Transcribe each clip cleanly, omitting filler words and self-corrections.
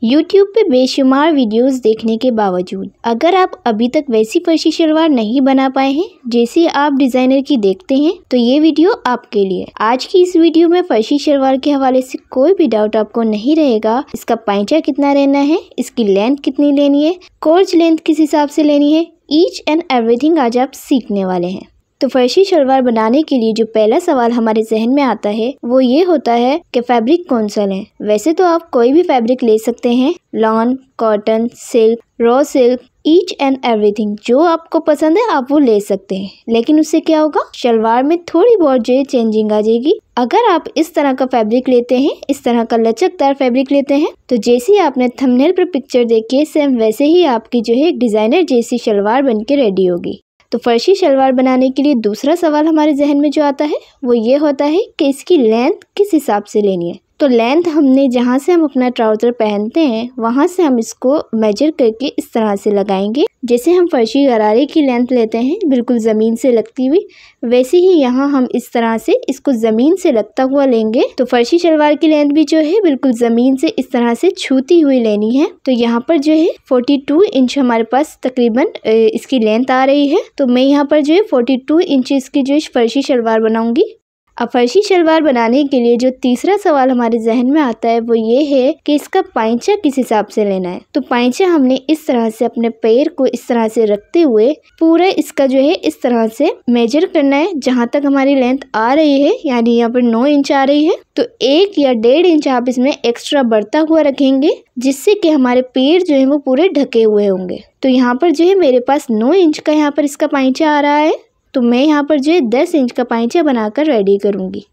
YouTube पे बेशुमार videos देखने के बावजूद अगर आप अभी तक वैसी फर्शी शलवार नहीं बना पाए हैं जैसी आप डिज़ाइनर की देखते हैं तो ये वीडियो आपके लिए। आज की इस वीडियो में फर्शी शलवार के हवाले से कोई भी डाउट आपको नहीं रहेगा। इसका पाइचा कितना रहना है, इसकी लेंथ कितनी लेनी है, कोर्ज लेंथ किस हिसाब से लेनी है, ईच एंड एवरीथिंग आज आप सीखने वाले हैं। तो फर्शी शलवार बनाने के लिए जो पहला सवाल हमारे जहन में आता है वो ये होता है कि फैब्रिक कौन सा लें। वैसे तो आप कोई भी फैब्रिक ले सकते हैं, lawn, cotton, silk, raw silk, each and everything जो आपको पसंद है आप वो ले सकते हैं। लेकिन उससे क्या होगा, शलवार में थोड़ी बहुत जो है चेंजिंग आ जाएगी। अगर आप इस तरह का फैब्रिक लेते हैं, इस तरह का लचकदार फैब्रिक लेते हैं तो जैसी आपने थंबनेल पर पिक्चर देखी है सेम वैसे ही आपकी जो है डिज़ाइनर जैसी शलवार बन के रेडी होगी। तो फर्शी शलवार बनाने के लिए दूसरा सवाल हमारे जहन में जो आता है वो ये होता है कि इसकी लेंथ किस हिसाब से लेनी है। तो लेंथ हमने जहाँ से हम अपना ट्राउज़र पहनते हैं वहाँ से हम इसको मेजर करके इस तरह से लगाएंगे। जैसे हम फर्शी गरारे की लेंथ लेते हैं बिल्कुल ज़मीन से लगती हुई, वैसे ही यहाँ हम इस तरह से इसको ज़मीन से लगता हुआ लेंगे। तो फर्शी शलवार की लेंथ भी जो है बिल्कुल ज़मीन से इस तरह से छूती हुई लेनी है। तो यहाँ पर जो है 42 इंच हमारे पास तकरीबन इसकी लेंथ आ रही है। तो मैं यहाँ पर जो है 42 इंचेस की जो है फर्शी शलवार बनाऊँगी। अब फर्शी शलवार बनाने के लिए जो तीसरा सवाल हमारे जहन में आता है वो ये है कि इसका पाइचा किस हिसाब से लेना है। तो पाइचा हमने इस तरह से अपने पैर को इस तरह से रखते हुए पूरा इसका जो है इस तरह से मेजर करना है जहाँ तक हमारी लेंथ आ रही है, यानी यहाँ पर 9 इंच आ रही है तो 1 या 1.5 इंच आप इसमें एक्स्ट्रा बढ़ता हुआ रखेंगे जिससे कि हमारे पैर जो है वो पूरे ढके हुए होंगे। तो यहाँ पर जो है मेरे पास 9 इंच का यहाँ पर इसका पाइचा आ रहा है तो मैं यहाँ पर जो है 10 इंच का पाइचा बनाकर रेडी करूँगी।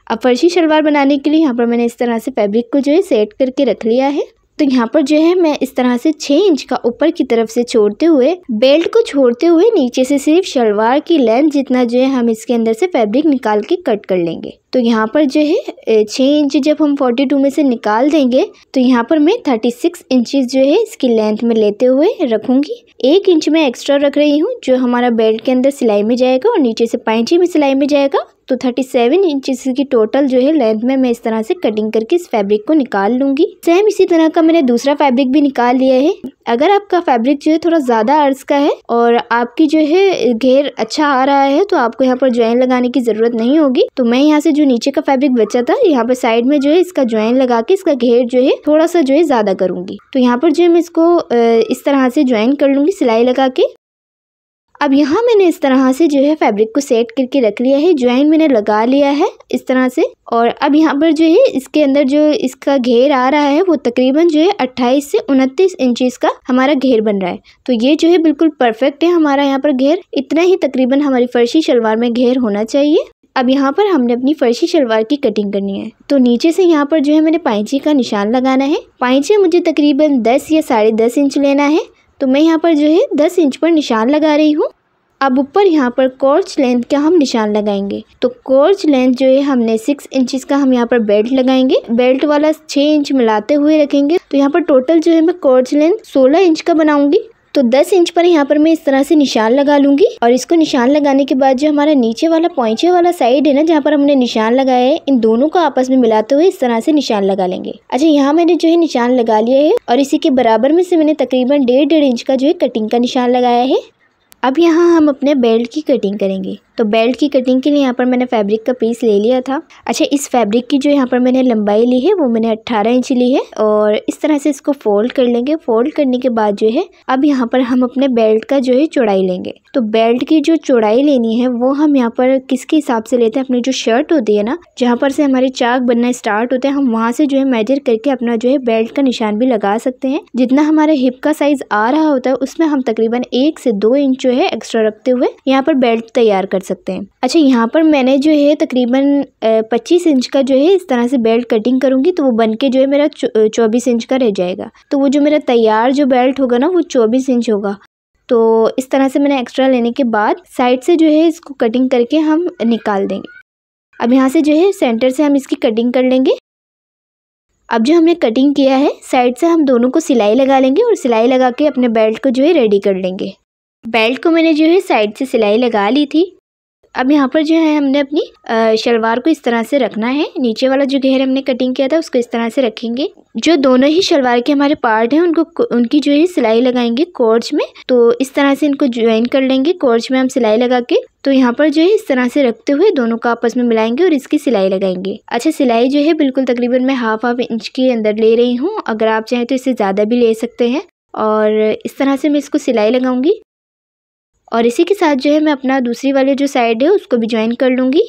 अब फर्शी शलवार बनाने के लिए यहाँ पर मैंने इस तरह से फैब्रिक को जो है सेट करके रख लिया है। तो यहाँ पर जो है मैं इस तरह से 6 इंच का ऊपर की तरफ से छोड़ते हुए बेल्ट को छोड़ते हुए नीचे से सिर्फ शलवार की लेंथ जितना जो है हम इसके अंदर से फैब्रिक निकाल के कट कर लेंगे। तो यहाँ पर जो है 6 इंच जब हम 42 में से निकाल देंगे तो यहाँ पर मैं 36 इंचेस जो है इसकी लेंथ में लेते हुए रखूँगी। 1 इंच में एक्स्ट्रा रख रही हूँ जो हमारा बेल्ट के अंदर सिलाई में जाएगा और नीचे से पाइचे में सिलाई में जाएगा। तो 37 इंचेस की टोटल जो है लेंथ में मैं इस तरह से कटिंग करके इस फैब्रिक को निकाल लूँगी। सेम इसी तरह का मैंने दूसरा फैब्रिक भी निकाल लिया है। अगर आपका फैब्रिक जो है थोड़ा ज़्यादा अर्ज का है और आपकी जो है घेर अच्छा आ रहा है तो आपको यहाँ पर ज्वाइन लगाने की ज़रूरत नहीं होगी। तो मैं यहाँ से जो नीचे का फैब्रिक बचा था यहाँ पर साइड में जो है इसका ज्वाइन लगा के इसका घेर जो है थोड़ा सा जो है ज़्यादा करूँगी। तो यहाँ पर जो है मैं इसको इस तरह से ज्वाइन कर लूँगी सिलाई लगा के। अब यहाँ मैंने इस तरह से जो है फैब्रिक को सेट करके रख लिया है, ज्वाइन मैंने लगा लिया है इस तरह से। और अब यहाँ पर जो है इसके अंदर जो इसका घेर आ रहा है वो तकरीबन जो है 28 से 29 इंचेस का हमारा घेर बन रहा है। तो ये जो है बिल्कुल परफेक्ट है हमारा यहाँ पर घेर, इतना ही तकरीबन हमारी फर्शी शलवार में घेर होना चाहिए। अब यहाँ पर हमने अपनी फर्शी शलवार की कटिंग करनी है। तो नीचे से यहाँ पर जो है मैंने पाइचे का निशान लगाना है। पाइचे मुझे तकरीबन 10 या 10.5 इंच लेना है। तो मैं यहाँ पर जो है 10 इंच पर निशान लगा रही हूँ। अब ऊपर यहाँ पर कोर्ज लेंथ का हम निशान लगाएंगे। तो कोर्ज लेंथ जो है हमने 6 इंचेस का हम यहाँ पर बेल्ट लगाएंगे। बेल्ट वाला 6 इंच मिलाते हुए रखेंगे। तो यहाँ पर टोटल जो है मैं कोर्ज लेंथ 16 इंच का बनाऊंगी। तो 10 इंच पर यहाँ पर मैं इस तरह से निशान लगा लूँगी। और इसको निशान लगाने के बाद जो हमारा नीचे वाला पॉइंचे वाला साइड है ना जहाँ पर हमने निशान लगाया है, इन दोनों को आपस में मिलाते हुए इस तरह से निशान लगा लेंगे। अच्छा, यहाँ मैंने जो है निशान लगा लिया है और इसी के बराबर में से मैंने तकरीबन 1.5 इंच का जो है कटिंग का निशान लगाया है। अब यहाँ हम अपने बेल्ट की कटिंग करेंगे। तो बेल्ट की कटिंग के लिए यहाँ पर मैंने फैब्रिक का पीस ले लिया था। अच्छा, इस फैब्रिक की जो यहाँ पर मैंने लंबाई ली है वो मैंने 18 इंच ली है और इस तरह से इसको फोल्ड कर लेंगे। फोल्ड करने के बाद जो है अब यहाँ पर हम अपने बेल्ट का जो है चौड़ाई लेंगे। तो बेल्ट की जो चौड़ाई लेनी है वो हम यहाँ पर किसके हिसाब से लेते हैं, अपनी जो शर्ट होती है ना जहाँ पर से हमारे चाक बनना स्टार्ट होता है, हम वहाँ से जो है मेजर करके अपना जो है बेल्ट का निशान भी लगा सकते हैं। जितना हमारे हिप का साइज आ रहा होता है उसमें हम तकरीबन 1 से 2 इंच जो है एक्स्ट्रा रखते हुए यहाँ पर बेल्ट तैयार कर सकते हैं। अच्छा, यहाँ पर मैंने जो है तकरीबन 25 इंच का जो है इस तरह से बेल्ट कटिंग करूँगी तो वो बन के जो है मेरा 24 इंच का रह जाएगा। तो वो जो मेरा तैयार जो बेल्ट होगा ना वो 24 इंच होगा। तो इस तरह से मैंने एक्स्ट्रा लेने के बाद साइड से जो है इसको कटिंग करके हम निकाल देंगे। अब यहाँ से जो है सेंटर से हम इसकी कटिंग कर लेंगे। अब जो हमने कटिंग किया है साइड से हम दोनों को सिलाई लगा लेंगे और सिलाई लगा के अपने बेल्ट को जो है रेडी कर लेंगे। बेल्ट को मैंने जो है साइड से सिलाई लगा ली थी। अब यहाँ पर जो है हमने अपनी शलवार को इस तरह से रखना है। नीचे वाला जो घेर हमने कटिंग किया था उसको इस तरह से रखेंगे। जो दोनों ही शलवार के हमारे पार्ट हैं उनकी जो है सिलाई लगाएंगे कोर्च में। तो इस तरह से इनको ज्वाइन कर लेंगे कोर्च में हम सिलाई लगा के। तो यहाँ पर जो है इस तरह से रखते हुए दोनों को आपस में मिलाएंगे और इसकी सिलाई लगाएंगे। अच्छा, सिलाई जो है बिल्कुल तकरीबन मैं हाफ इंच के अंदर ले रही हूँ। अगर आप चाहें तो इससे ज़्यादा भी ले सकते हैं। और इस तरह से मैं इसको सिलाई लगाऊंगी और इसी के साथ जो है मैं अपना दूसरी वाली जो साइड है उसको भी ज्वाइन कर लूँगी।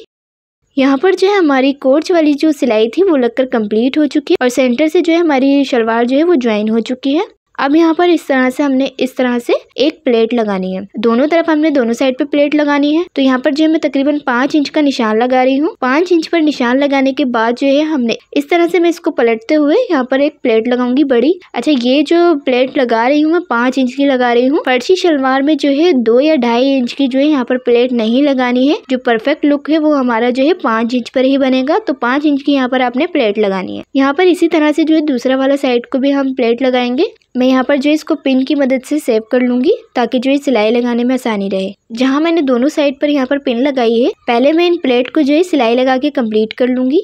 यहाँ पर जो है हमारी कोर्च वाली जो सिलाई थी वो लगकर कंप्लीट हो चुकी है और सेंटर से जो है हमारी शलवार जो है वो ज्वाइन हो चुकी है। अब यहाँ पर इस तरह से हमने इस तरह से एक प्लेट लगानी है। दोनों तरफ हमने दोनों साइड पे प्लेट लगानी है। तो यहाँ पर जो है मैं तकरीबन 5 इंच का निशान लगा रही हूँ। 5 इंच पर निशान लगाने के बाद जो है हमने इस तरह से मैं इसको पलटते हुए यहाँ पर एक प्लेट लगाऊंगी बड़ी। अच्छा, ये जो प्लेट लगा रही हूँ मैं 5 इंच की लगा रही हूँ। फर्शी शलवार में जो है 2 या 2.5 इंच की जो है यहाँ पर प्लेट नहीं लगानी है। जो परफेक्ट लुक है वो हमारा जो है 5 इंच पर ही बनेगा। तो 5 इंच की यहाँ पर आपने प्लेट लगानी है। यहाँ पर इसी तरह से जो है दूसरा वाला साइड को भी हम प्लेट लगाएंगे। मैं यहाँ पर जो है इसको पिन की मदद से सेव कर लूँगी ताकि जो है सिलाई लगाने में आसानी रहे। जहाँ मैंने दोनों साइड पर यहाँ पर पिन लगाई है, पहले मैं इन प्लेट को जो है सिलाई लगा के कंप्लीट कर लूँगी।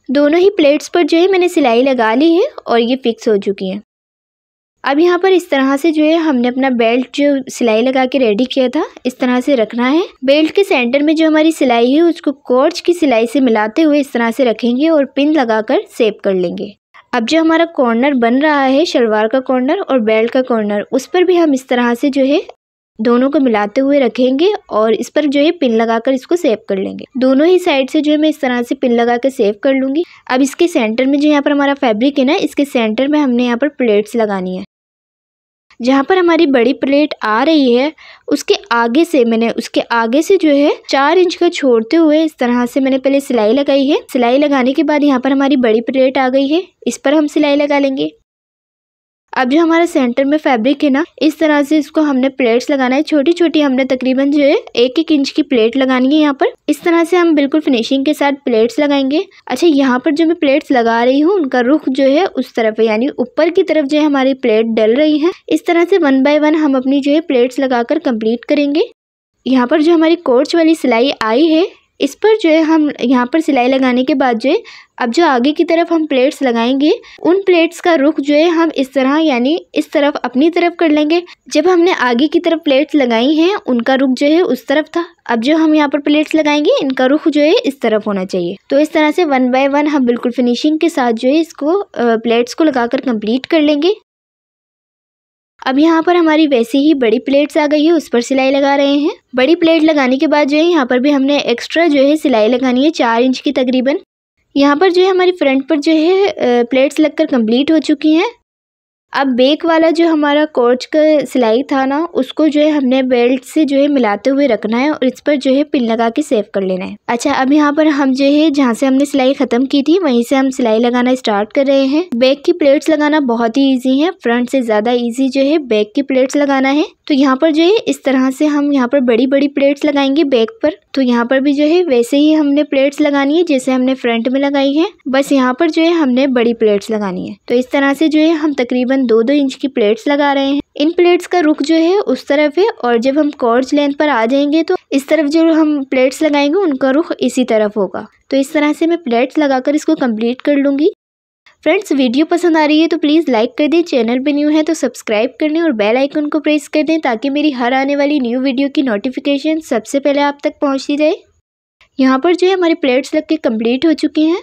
दोनों ही प्लेट्स पर जो है मैंने सिलाई लगा ली है और ये फिक्स हो चुकी है। अब यहाँ पर इस तरह से जो है हमने अपना बेल्ट जो सिलाई लगा के रेडी किया था इस तरह से रखना है। बेल्ट के सेंटर में जो हमारी सिलाई है उसको कोर्च की सिलाई से मिलाते हुए इस तरह से रखेंगे और पिन लगाकर सेव कर लेंगे। अब जो हमारा कॉर्नर बन रहा है शलवार का कॉर्नर और बेल्ट का कॉर्नर, उस पर भी हम इस तरह से जो है दोनों को मिलाते हुए रखेंगे और इस पर जो है पिन लगाकर इसको सेव कर लेंगे। दोनों ही साइड से जो है मैं इस तरह से पिन लगा कर सेव कर लूँगी। अब इसके सेंटर में जो यहाँ पर हमारा फैब्रिक है ना, इसके सेंटर में हमने यहाँ पर प्लेट्स लगानी है। जहाँ पर हमारी बड़ी प्लेट आ रही है उसके आगे से जो है 4 इंच का छोड़ते हुए इस तरह से मैंने पहले सिलाई लगाई है। सिलाई लगाने के बाद यहाँ पर हमारी बड़ी प्लेट आ गई है, इस पर हम सिलाई लगा लेंगे। अब जो हमारा सेंटर में फैब्रिक है ना, इस तरह से इसको हमने प्लेट्स लगाना है। छोटी छोटी हमने तकरीबन जो है 1-1 इंच की प्लेट लगानी है। यहाँ पर इस तरह से हम बिल्कुल फिनिशिंग के साथ प्लेट्स लगाएंगे। अच्छा, यहाँ पर जो मैं प्लेट्स लगा रही हूँ उनका रुख जो है उस तरफ है, यानी ऊपर की तरफ जो है हमारी प्लेट डल रही है। इस तरह से 1 बाय 1 हम अपनी जो है प्लेट्स लगाकर कंप्लीट करेंगे। यहाँ पर जो हमारी कोर्च वाली सिलाई आई है इस पर जो है हम यहाँ पर सिलाई लगाने के बाद जो है अब जो आगे की तरफ हम प्लेट्स लगाएंगे उन प्लेट्स का रुख जो है हम इस तरह यानी इस तरफ अपनी तरफ कर लेंगे। जब हमने आगे की तरफ प्लेट्स लगाई हैं उनका रुख जो है उस तरफ था। अब जो हम यहाँ पर प्लेट्स लगाएंगे इनका रुख जो है इस तरफ होना चाहिए। तो इस तरह से 1 बाय 1 हम बिल्कुल फिनिशिंग के साथ जो है इसको प्लेट्स को लगाकर कंप्लीट कर लेंगे। अब यहाँ पर हमारी वैसे ही बड़ी प्लेट्स आ गई है, उस पर सिलाई लगा रहे हैं। बड़ी प्लेट लगाने के बाद जो है यहाँ पर भी हमने एक्स्ट्रा जो है सिलाई लगानी है 4 इंच की तकरीबन। यहाँ पर जो है हमारी फ्रंट पर जो है प्लेट्स लगकर कंप्लीट हो चुकी हैं। अब बैक वाला जो हमारा कोर्च का सिलाई था ना, उसको जो है हमने बेल्ट से जो है मिलाते हुए रखना है और इस पर जो है पिन लगा के सेव कर लेना है। अच्छा, अब यहाँ पर हम जो है जहाँ से हमने सिलाई खत्म की थी वहीं से हम सिलाई लगाना स्टार्ट कर रहे हैं। बैक की प्लेट्स लगाना बहुत ही ईजी है, फ्रंट से ज़्यादा ईजी जो है बैक की प्लेट्स लगाना है। तो यहाँ पर जो है इस तरह से हम यहाँ पर बड़ी बड़ी प्लेट्स लगाएंगे बैक पर। तो यहाँ पर भी जो है वैसे ही हमने प्लेट्स लगानी है जैसे हमने फ्रंट में लगाई है, बस यहाँ पर जो है हमने बड़ी प्लेट्स लगानी है। तो इस तरह से जो है हम तकरीबन 2-2 इंच की प्लेट्स लगा रहे हैं। इन प्लेट्स का रुख जो है उस तरफ है और जब हम कोर्च लेंथ पर आ जाएंगे तो इस तरफ जो हम प्लेट्स लगाएंगे उनका रुख इसी तरफ होगा। तो इस तरह से मैं प्लेट्स लगाकर इसको कंप्लीट कर लूँगी। फ्रेंड्स, वीडियो पसंद आ रही है तो प्लीज़ लाइक कर दें, चैनल पे न्यू है तो सब्सक्राइब कर लें और बेल आइकन को प्रेस कर दें ताकि मेरी हर आने वाली न्यू वीडियो की नोटिफिकेशन सबसे पहले आप तक पहुंचती जाए। यहाँ पर जो है हमारी प्लेट्स लग के कम्प्लीट हो चुकी हैं।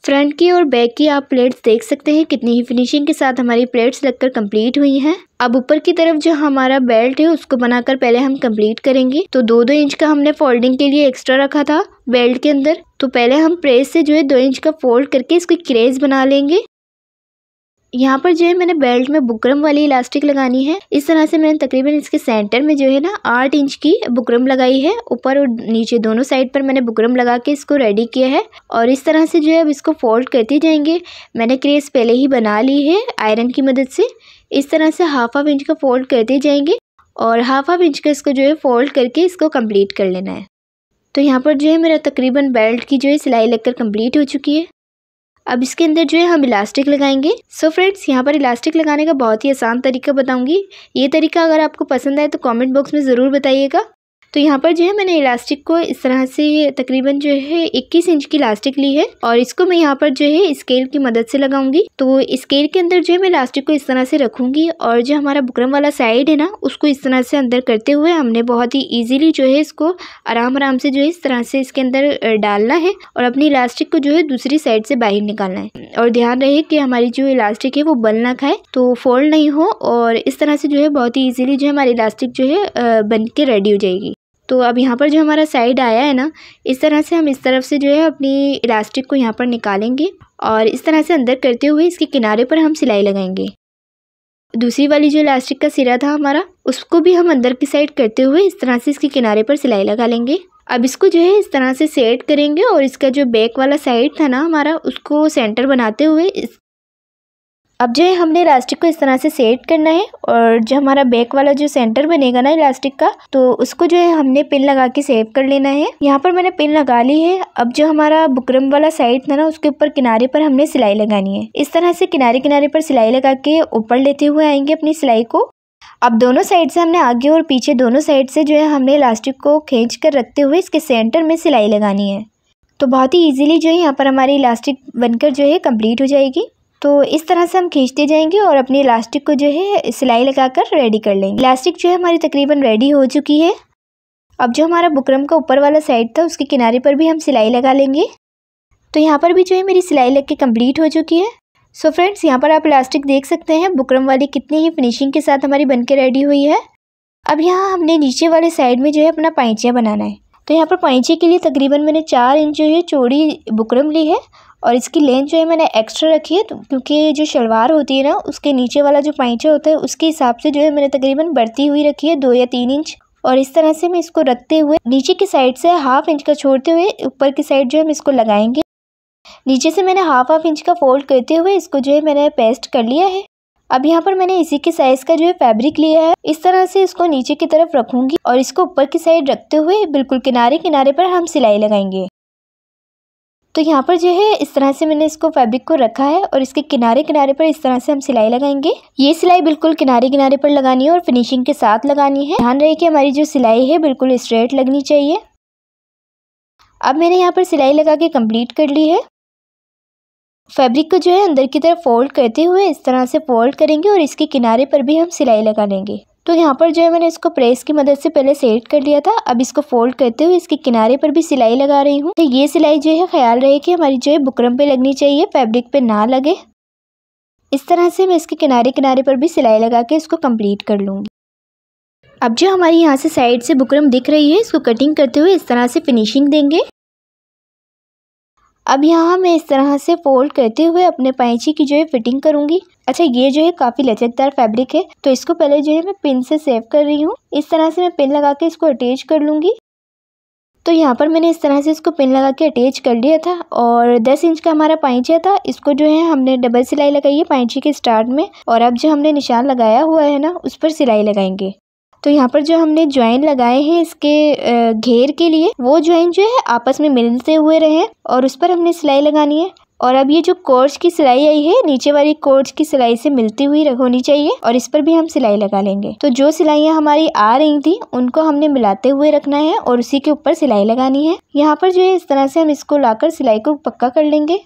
फ्रंट की और बैक की आप प्लेट्स देख सकते हैं कितनी ही फिनिशिंग के साथ हमारी प्लेट्स लगकर कंप्लीट हुई हैं। अब ऊपर की तरफ जो हमारा बेल्ट है उसको बनाकर पहले हम कंप्लीट करेंगे। तो 2-2 इंच का हमने फोल्डिंग के लिए एक्स्ट्रा रखा था बेल्ट के अंदर, तो पहले हम प्रेस से जो है 2 इंच का फोल्ड करके इसको क्रेज बना लेंगे। यहाँ पर जो है मैंने बेल्ट में बुकरम वाली इलास्टिक लगानी है। इस तरह से मैंने तकरीबन इसके सेंटर में जो है ना 8 इंच की बुकरम लगाई है। ऊपर और नीचे दोनों साइड पर मैंने बुकरम लगा के इसको रेडी किया है और इस तरह से जो है अब इसको फोल्ड करते जाएंगे। मैंने क्रेज पहले ही बना ली है आयरन की मदद से। इस तरह से हाफ इंच का फोल्ड करते जाएंगे और हाफ इंच का इसको जो है फोल्ड करके इसको कंप्लीट कर लेना है। तो यहाँ पर जो है मेरा तकरीबन बेल्ट की जो है सिलाई लगकर कंप्लीट हो चुकी है। अब इसके अंदर जो है हम इलास्टिक लगाएंगे। सो फ्रेंड्स, यहाँ पर इलास्टिक लगाने का बहुत ही आसान तरीका बताऊंगी। ये तरीका अगर आपको पसंद आए तो कमेंट बॉक्स में ज़रूर बताइएगा। तो यहाँ पर जो है मैंने इलास्टिक को इस तरह से तकरीबन जो है 21 इंच की इलास्टिक ली है और इसको मैं यहाँ पर जो है स्केल की मदद से लगाऊंगी। तो स्केल के अंदर जो है मैं इलास्टिक को इस तरह से रखूंगी और जो हमारा बुकरम वाला साइड है ना उसको इस तरह से अंदर करते हुए हमने बहुत ही ईजिली जो है इसको आराम से जो है इस तरह से इसके अंदर डालना है और अपनी इलास्टिक को जो है दूसरी साइड से बाहर निकालना है। और ध्यान रहे कि हमारी जो इलास्टिक है वो बल ना खाए, तो फोल्ड नहीं हो, और इस तरह से जो है बहुत ही ईजिली जो है हमारी इलास्टिक जो है बन के रेडी हो जाएगी। तो अब यहाँ पर जो हमारा साइड आया है ना, इस तरह से हम इस तरफ से जो है अपनी इलास्टिक को यहाँ पर निकालेंगे और इस तरह से अंदर करते हुए इसके किनारे पर हम सिलाई लगाएंगे। दूसरी वाली जो इलास्टिक का सिरा था हमारा, उसको भी हम अंदर की साइड करते हुए इस तरह से इसके किनारे पर सिलाई लगा लेंगे। अब इसको जो है इस तरह से सेट करेंगे और इसका जो बैक वाला साइड था ना हमारा, उसको सेंटर बनाते हुए अब जो है हमने इलास्टिक को इस तरह से सेट करना है और जो हमारा बैक वाला जो सेंटर बनेगा ना इलास्टिक का, तो उसको जो है हमने पिन लगा के सेव कर लेना है। यहाँ पर मैंने पिन लगा ली है। अब जो हमारा बुकरम वाला साइड था ना उसके ऊपर किनारे पर हमने सिलाई लगानी है। इस तरह से किनारे पर सिलाई लगा के ऊपर लेते हुए आएंगे अपनी सिलाई को। अब दोनों साइड से हमने आगे और पीछे दोनों साइड से जो है हमने इलास्टिक को खींच कर रखते हुए इसके सेंटर में सिलाई लगानी है। तो बहुत ही ईजिली जो है यहाँ पर हमारी इलास्टिक बनकर जो है कंप्लीट हो जाएगी। तो इस तरह से हम खींचते जाएंगे और अपनी इलास्टिक को जो है सिलाई लगाकर रेडी कर लेंगे। इलास्टिक जो है हमारी तकरीबन रेडी हो चुकी है। अब जो हमारा बुकरम का ऊपर वाला साइड था उसके किनारे पर भी हम सिलाई लगा लेंगे। तो यहाँ पर भी जो है मेरी सिलाई लग के कम्प्लीट हो चुकी है। सो फ्रेंड्स, यहाँ पर आप इलास्टिक देख सकते हैं बुकरम वाली कितनी ही फिनिशिंग के साथ हमारी बनके रेडी हुई है। अब यहाँ हमने नीचे वाले साइड में जो है अपना पाइचिया बनाना है। तो यहाँ पर पाइचिए के लिए तकरीबन मैंने 4 इंच जो है चौड़ी बुकरम ली है और इसकी लेंथ जो है मैंने एक्स्ट्रा रखी है, तो क्योंकि जो शलवार होती है ना उसके नीचे वाला जो पाइचा होता है उसके हिसाब से जो है मैंने तकरीबन बढ़ती हुई रखी है 2 या 3 इंच। और इस तरह से मैं इसको रखते हुए नीचे की साइड से 1/2 इंच का छोड़ते हुए ऊपर की साइड जो है हम इसको लगाएंगे। नीचे से मैंने 1/2 इंच का फोल्ड करते हुए इसको जो है मैंने पेस्ट कर लिया है। अब यहाँ पर मैंने इसी के साइज का जो है फैब्रिक लिया है। इस तरह से इसको नीचे की तरफ रखूंगी और इसको ऊपर की साइड रखते हुए बिल्कुल किनारे पर हम सिलाई लगाएंगे। तो यहाँ पर जो है इस तरह से मैंने इसको फैब्रिक को रखा है और इसके किनारे पर इस तरह से हम सिलाई लगाएंगे। ये सिलाई बिल्कुल किनारे पर लगानी है और फिनिशिंग के साथ लगानी है। ध्यान रहे कि हमारी जो सिलाई है बिल्कुल स्ट्रेट लगनी चाहिए। अब मैंने यहाँ पर सिलाई लगा के कंप्लीट कर ली है। फैब्रिक को जो है अंदर की तरफ फोल्ड करते हुए इस तरह से फोल्ड करेंगे और इसके किनारे पर भी हम सिलाई लगा लेंगे। तो यहाँ पर जो है मैंने इसको प्रेस की मदद से पहले सेट कर लिया था। अब इसको फोल्ड करते हुए इसके किनारे पर भी सिलाई लगा रही हूँ। तो ये सिलाई जो है ख्याल रहे कि हमारी जो है बुकरम पे लगनी चाहिए, फैब्रिक पे ना लगे। इस तरह से मैं इसके किनारे पर भी सिलाई लगा के इसको कंप्लीट कर लूँगी। अब जो हमारी यहाँ से साइड से बुकरम दिख रही है इसको कटिंग करते हुए इस तरह से फिनिशिंग देंगे। अब यहाँ मैं इस तरह से फोल्ड करते हुए अपने पाइची की जो है फिटिंग करूँगी। अच्छा, ये जो है काफ़ी लचकदार फैब्रिक है तो इसको पहले जो है मैं पिन से सेव कर रही हूँ। इस तरह से मैं पिन लगा के इसको अटैच कर लूँगी। तो यहाँ पर मैंने इस तरह से इसको पिन लगा के अटैच कर लिया था और 10 इंच का हमारा पाइचा था। इसको जो है हमने डबल सिलाई लगाई है पाइची के स्टार्ट में और अब जो हमने निशान लगाया हुआ है ना उस पर सिलाई लगाएंगे। तो यहाँ पर जो हमने ज्वाइन लगाए हैं इसके घेर के लिए, वो ज्वाइन जो है आपस में मिलते हुए रहे और उस पर हमने सिलाई लगानी है। और अब ये जो कोर्स की सिलाई आई है नीचे वाली कोर्स की सिलाई से मिलती हुई होनी चाहिए और इस पर भी हम सिलाई लगा लेंगे। तो जो सिलाइयाँ हमारी आ रही थी उनको हमने मिलाते हुए रखना है और उसी के ऊपर सिलाई लगानी है। यहाँ पर जो है इस तरह से हम इसको लाकर सिलाई को पक्का कर लेंगे।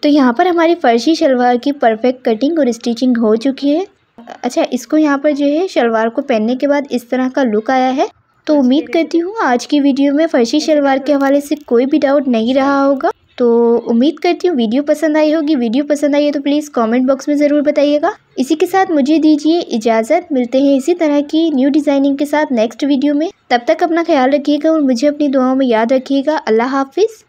तो यहाँ पर हमारी फर्शी शलवार की परफेक्ट कटिंग और स्टिचिंग हो चुकी है। अच्छा, इसको यहाँ पर जो है शलवार को पहनने के बाद इस तरह का लुक आया है। तो उम्मीद करती हूँ आज की वीडियो में फर्शी शलवार के हवाले से कोई भी डाउट नहीं रहा होगा। तो उम्मीद करती हूँ वीडियो पसंद आई होगी। वीडियो पसंद आई है तो प्लीज़ कमेंट बॉक्स में ज़रूर बताइएगा। इसी के साथ मुझे दीजिए इजाज़त। मिलते हैं इसी तरह की न्यू डिज़ाइनिंग के साथ नेक्स्ट वीडियो में। तब तक अपना ख्याल रखिएगा और मुझे अपनी दुआओं में याद रखिएगा। अल्लाह हाफिज़।